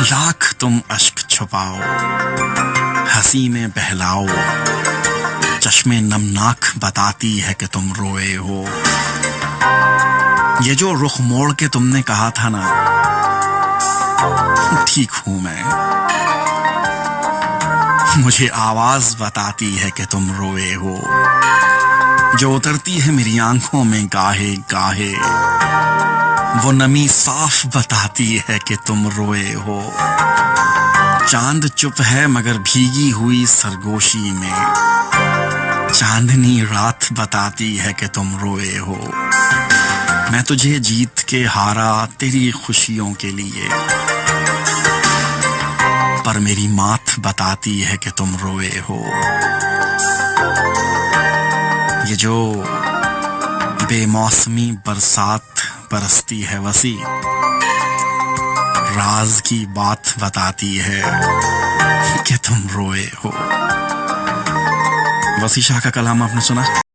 लाख तुम अश्क छुपाओ, हंसी में बहलाओ, चश्मे नमनाक बताती है कि तुम रोए हो। ये जो रुख मोड़ के तुमने कहा था ना, ठीक हूं मैं, मुझे आवाज बताती है कि तुम रोए हो। जो उतरती है मेरी आंखों में गाहे गाहे, वो नमी साफ बताती है कि तुम रोए हो। चांद चुप है मगर भीगी हुई सरगोशी में, चांदनी रात बताती है कि तुम रोए हो। मैं तुझे जीत के हारा तेरी खुशियों के लिए, पर मेरी मात बताती है कि तुम रोए हो। ये जो बेमौसमी बरसात बरसती है वसी, राज की बात बताती है कि तुम रोए हो। वसी शाह का कलाम आपने सुना?